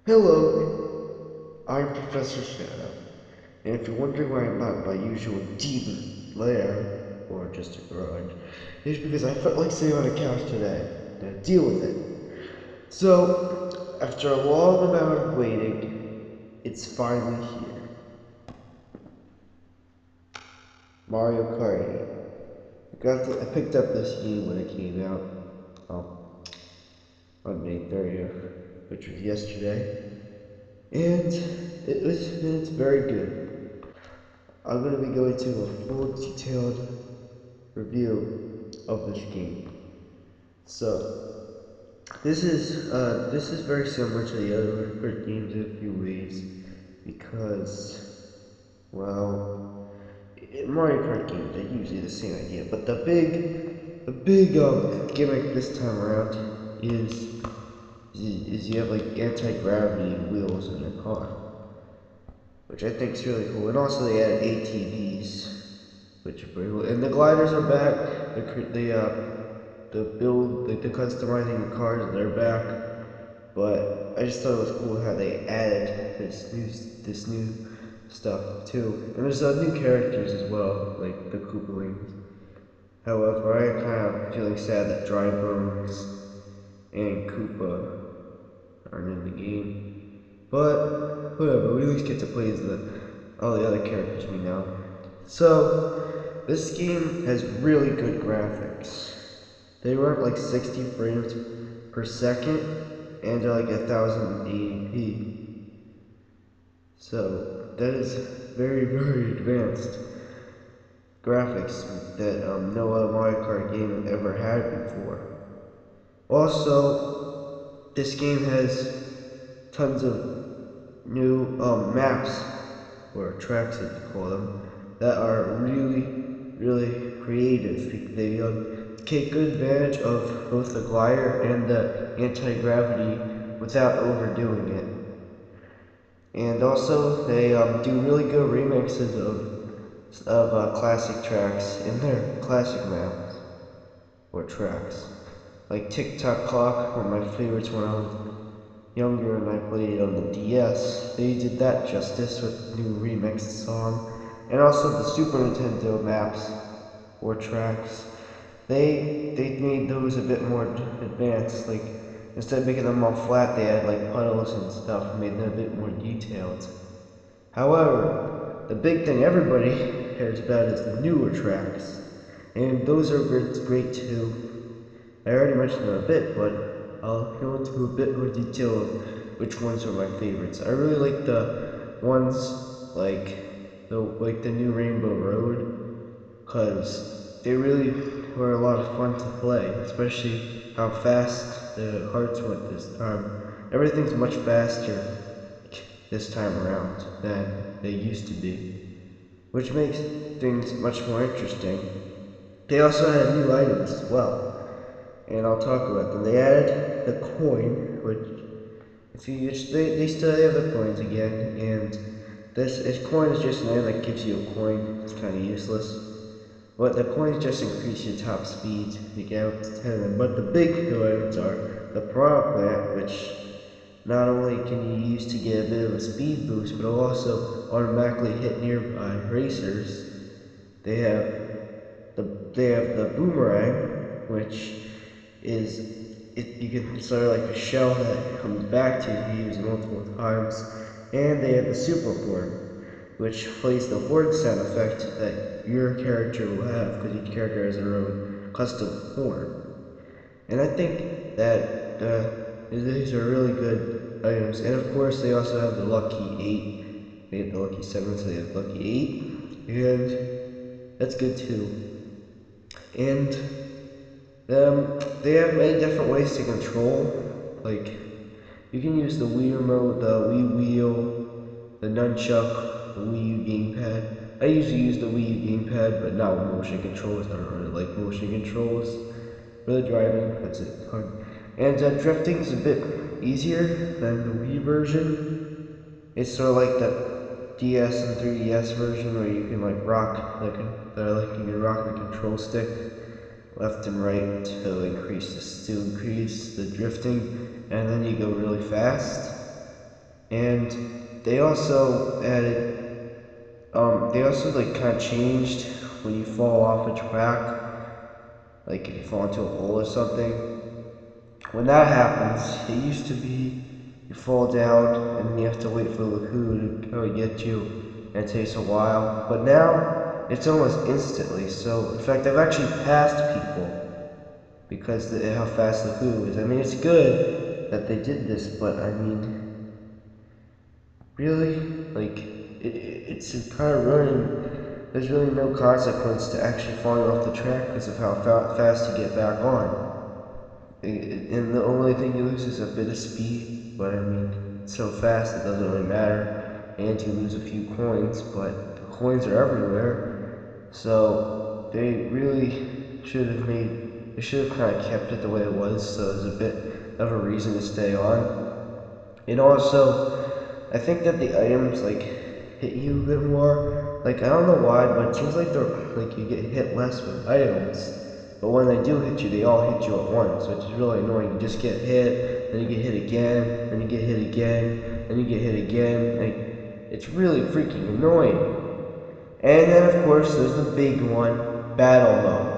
Hello, I'm Professor Shadow, and if you're wondering why I'm not in my usual demon lair, or just a garage, it's because I felt like sitting on a couch today. Now deal with it. So, after a long amount of waiting, it's finally here. Mario Kart 8. I picked up this game when it came out, um, on May 30th, which was yesterday, and it's very good. I'm going to be going to a full detailed review of this game. So this is very similar to the other Kart games in a few ways because in Mario Kart games they're usually the same idea, but the big gimmick this time around is you have like anti-gravity wheels in your car, which I think is really cool. And also they added ATVs, which are pretty cool. And the gliders are back. The build, like the customizing the cars, they're back. But I just thought it was cool how they added this new stuff too. And there's new characters as well, like the Koopalings. However, I am kind of feeling sad that Dry Bones and Koopa aren't in the game. But whatever, we at least get to play as all the other characters we know. So this game has really good graphics. They run at like 60 frames per second and are like 1080p. So that is very advanced graphics that no other Mario Kart game ever had before. Also, this game has tons of new maps, or tracks as you call them, that are really creative. They take good advantage of both the glider and the anti-gravity without overdoing it. And also, they do really good remixes of classic tracks in their classic maps or tracks. Like Tick Tock Clock, one of my favorites when I was younger and I played it on the DS. They did that justice with new remixed song. And also the Super Nintendo maps or tracks. They made those a bit more advanced. Like instead of making them all flat, they had like puddles and stuff, and made them a bit more detailed. However, the big thing everybody cares about is the newer tracks, and those are great too. I already mentioned them a bit, but I'll go into a bit more detail of which ones are my favorites. I really like the ones like the new Rainbow Road, cause they really were a lot of fun to play, especially how fast the hearts went this time. Everything's much faster this time around than they used to be, which makes things much more interesting. They also had new items as well, and I'll talk about them. They added the coin, which if you they still have the coins again, and this coin is just an item that gives you a coin. It's kind of useless, but the coins just increase your top speed. You get up to 10 of them. But the big new items are the Piranha Plant, which not only can you use to get a bit of a speed boost, but it'll also automatically hit nearby racers. They have the boomerang, which is you can sort of like a shell that comes back to you if you use it multiple times, and they have the super horn, which plays the horn sound effect that your character will have because each character has their own custom horn. And I think that these are really good items. And of course, they also have the Lucky 8. They have the Lucky 7, so they have Lucky 8. And that's good too. And they have many different ways to control. Like, you can use the Wii remote, the Wii wheel, the nunchuck, the Wii U gamepad. I usually use the Wii U gamepad, but not with motion controls. I don't really like motion controls. For the driving, that's it. Hard. And drifting is a bit easier than the Wii version. It's sort of like the DS and 3DS version where you can like you can rock the control stick left and right to increase the drifting, and then you go really fast. And they also added, they also like kind of changed when you fall off a track, like if you fall into a hole or something. When that happens, it used to be you fall down and then you have to wait for the Laku to come and get you, and it takes a while. But now it's almost instantly. So in fact, I've actually passed people because of how fast the Laku is. I mean, it's good that they did this, but I mean, really, like it's kind of ruining. There's really no consequence to actually falling off the track because of how fast you get back on. And the only thing you lose is a bit of speed, but I mean, it's so fast it doesn't really matter. And you lose a few coins, but the coins are everywhere. So they really they should have kind of kept it the way it was, so there's a bit of a reason to stay on. And also, I think that the items like hit you a bit more. Like I don't know why, but it seems like you get hit less with items. But when they do hit you, they all hit you at once, which is really annoying. You just get hit, then you get hit again, then you get hit again, then you get hit again. Like, it's really freaking annoying. And then of course there's the big one, battle mode.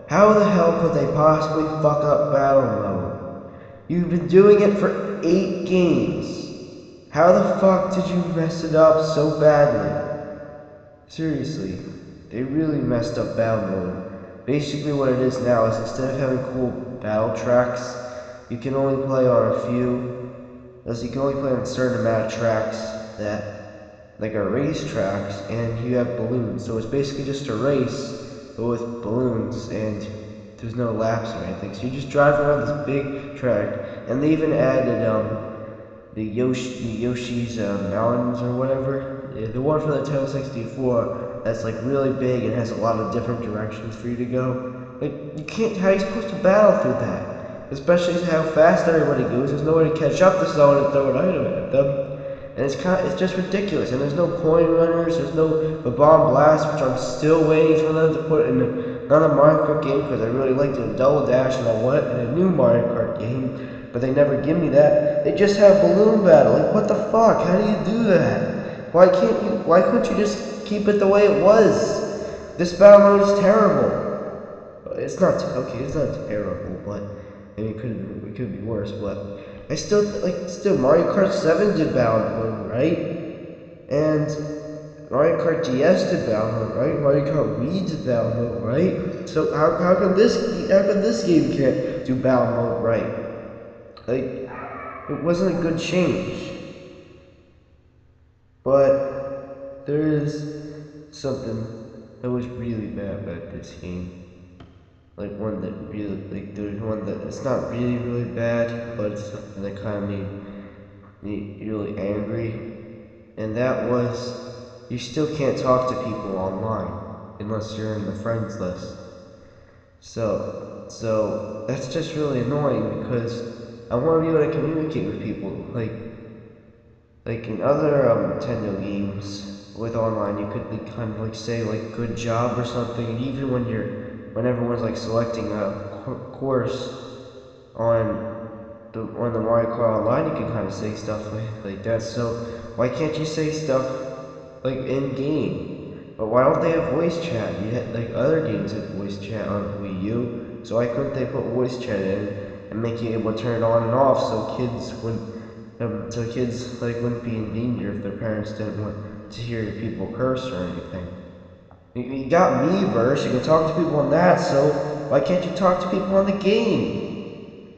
How the hell could they possibly fuck up battle mode? You've been doing it for 8 games. How the fuck did you mess it up so badly? Seriously, they really messed up battle mode. Basically what it is now is instead of having cool battle tracks, you can only play on a few, as you can only play on a certain amount of tracks that, like are race tracks, and you have balloons. So it's basically just a race, but with balloons, and there's no laps or anything. So you just drive around this big track, and they even added the Yoshi's Mountains or whatever. The one for the Nintendo 64 that's like really big and has a lot of different directions for you to go. Like you can't, how are you supposed to battle through that? Especially how fast everybody goes. There's no way to catch up to someone and throw an item at them. And it's just ridiculous. And there's no coin runners, there's no bomb blast, which I'm still waiting for them to put in another Mario Kart game because I really like the double dash and I want it in a new Mario Kart game. But they never give me that. They just have balloon battle. Like what the fuck? How do you do that? Why couldn't you just keep it the way it was? This battle mode is terrible. It's not terrible, but I mean, it could be worse. But I still Mario Kart 7 did battle mode, right? And Mario Kart DS did battle mode, right? Mario Kart Wii did battle mode, right? So how come this game can't do battle mode right? Like it wasn't a good change. But there is something that was really bad about this game. Like one that really, there's one that it's not really bad, but it's something that kind of made me really angry. And that was, you still can't talk to people online unless you're in the friends list. So that's just really annoying because I want to be able to communicate with people. Like in other Nintendo games with online, you could kind of like say like "good job" or something, and even when everyone's like selecting a course on the Mario Kart Online, you can kind of say stuff like that. So why can't you say stuff like in game? But why don't they have voice chat? You had like other games have voice chat on Wii U, so why couldn't they put voice chat in and make you able to turn it on and off so kids like wouldn't be in danger if their parents didn't want to hear people curse or anything. You got Miiverse, you can talk to people on that, so why can't you talk to people on the game?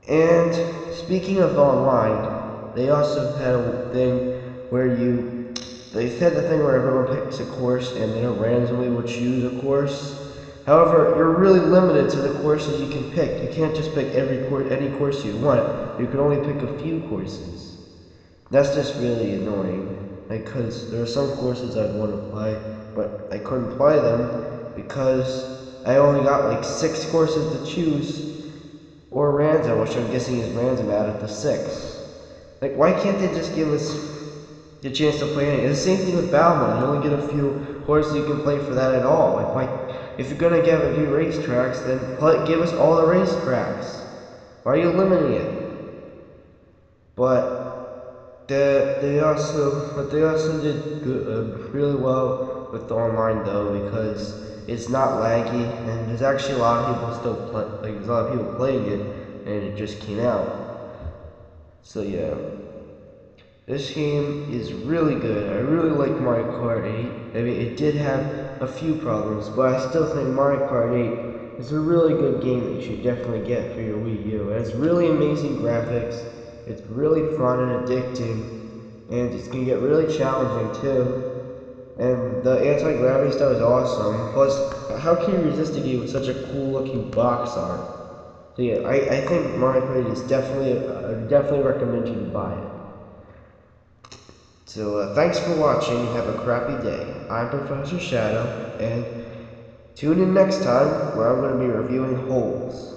And speaking of online, they also had a thing where they said the thing where everyone picks a course and they randomly will choose a course. However, you're really limited to the courses you can pick. You can't just pick any course you want. You can only pick a few courses. That's just really annoying. Like, cause there are some courses I'd want to play, but I couldn't play them because I only got like 6 courses to choose, or random, which I'm guessing is random out of the 6. Like, why can't they just give us the chance to play anything? It's the same thing with battle mode. You only get a few courses you can play for that at all. Like, why? If you're gonna give a few racetracks, then give us all the racetracks. Why are you limiting it? But But they also did really well with the online though, because it's not laggy and there's actually a lot of people still play. Like there's a lot of people playing it, and it just came out. So yeah, this game is really good. I really like Mario Kart 8. I mean, it did have a few problems, but I still think Mario Kart 8 is a really good game that you should definitely get for your Wii U. It has really amazing graphics. It's really fun and addicting, and it's gonna get really challenging too. And the anti-gravity stuff is awesome. Plus, how can you resist a game with such a cool-looking box art? So yeah, I think Mario Kart 8 is definitely, I definitely recommend you to buy it. So thanks for watching. Have a crappy day. I'm Professor Shadow, and tune in next time where I'm going to be reviewing holes.